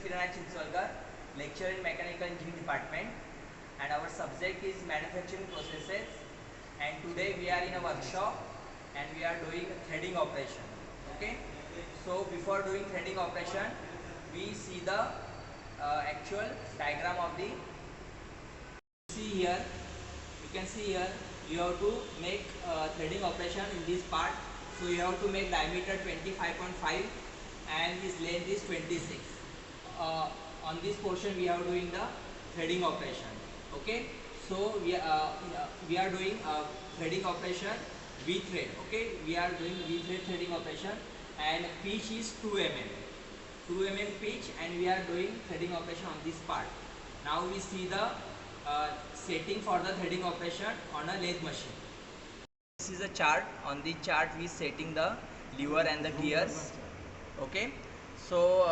Kiran Chinsolkar, lecturer in Mechanical Engineering Department, and our subject is manufacturing processes. And today we are in a workshop and we are doing threading operation. Okay. So before doing threading operation, we see the actual diagram of the. See here, you can see here. You have to make threading operation in this part. So you have to make diameter 25.5 and this length is 26. On this portion we are doing the threading operation. Okay, so we are doing threading operation V thread. Okay, we are doing V thread threading operation and pitch is 2 mm, 2 mm pitch, and we are doing threading operation on this part. Now we see the setting for the threading operation on a lathe machine. This is a chart. On the chart we setting the lever and the gears. Okay, so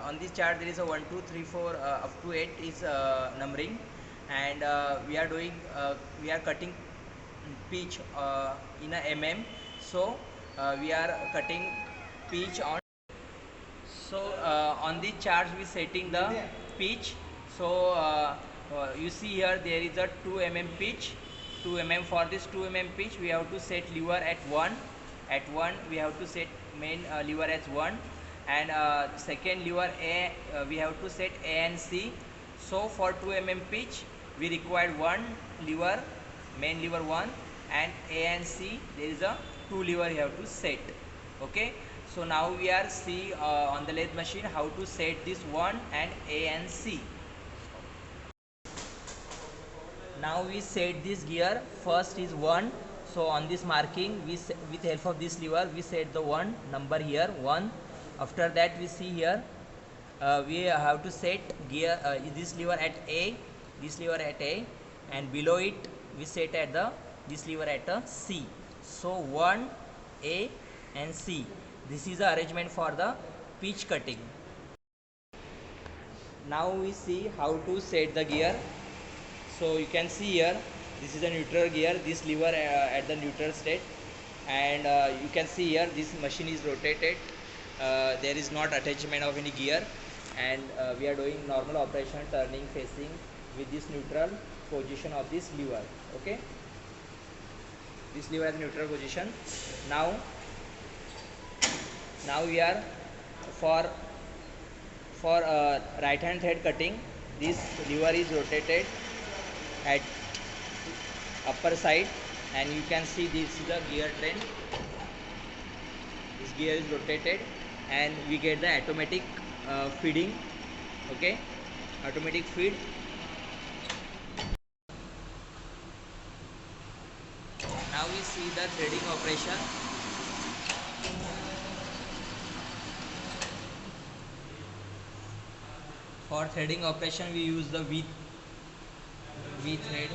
on this chart there is a 1 2 3 4 up to 8 is numbering, and we are doing we are cutting pitch in a mm. So we are cutting pitch on. So on the chart we setting the pitch. So you see here there is a 2 mm pitch, 2 mm. For this 2 mm pitch we have to set lever at 1. At 1 we have to set main lever as 1, and second lever A we have to set A and C. So for 2 mm pitch we require one lever, main lever 1, and A and C there is a 2 lever you have to set. Okay, so now we are see on the lathe machine how to set this 1 and A and C. Now we set this gear. First is 1. So on this marking we with help of this lever we set the 1 number here, 1. After that we see here we have to set gear this lever at A, this lever at A, and below it we set at the this lever at a C. So 1, A and C. This is the arrangement for the pitch cutting. Now we see how to set the gear. So you can see here this is a neutral gear, this lever at the neutral state, and you can see here this machine is rotated. There is not attachment of any gear, and we are doing normal operation, turning, facing with this neutral position of this lever. Okay, this lever at neutral position. Now we are for right hand thread cutting. This lever is rotated at upper side, and you can see this is the gear train. This gear is rotated and we get the automatic feeding. Okay, automatic feed. Now we see the threading operation. For threading operation we use the V thread.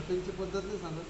कटिंगची पद्धत नाही सांगत.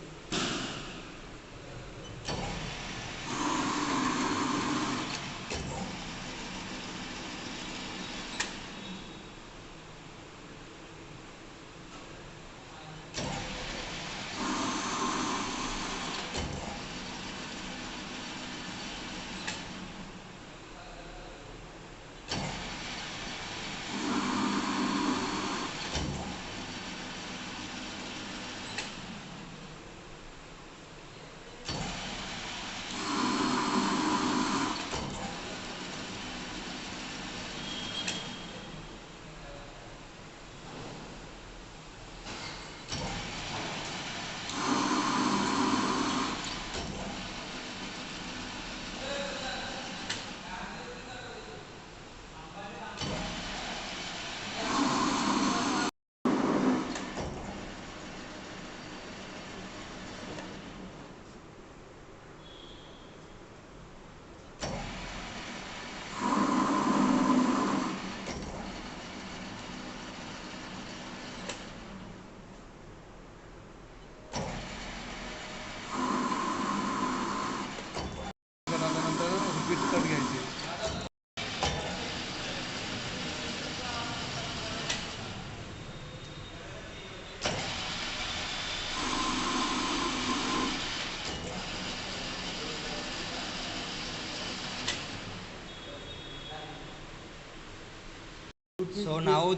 So now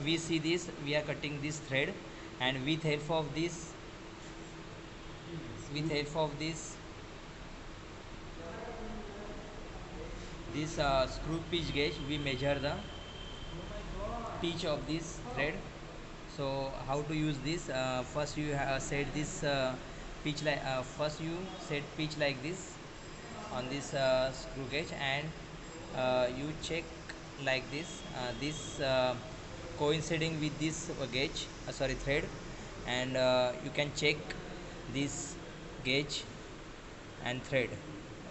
we see this, we are cutting this thread, and with help of this screw pitch gauge, we measure the pitch of this thread. So how to use this? First you set this pitch like first you set pitch like this on this screw gauge, and you check like this coinciding with this gauge, sorry, thread, and you can check this gauge and thread.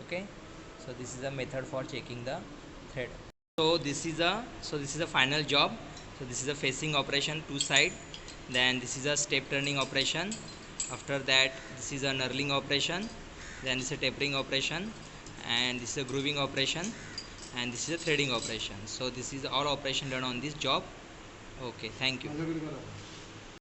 Okay, so this is a method for checking the thread. So this is a final job. So this is a facing operation, two side, then this is a step turning operation. After that, this is a knurling operation, then this is a tapering operation, and this is a grooving operation, and this is a threading operation. So this is all operation done on this job. Okay, thank you. माझ्याकडे करा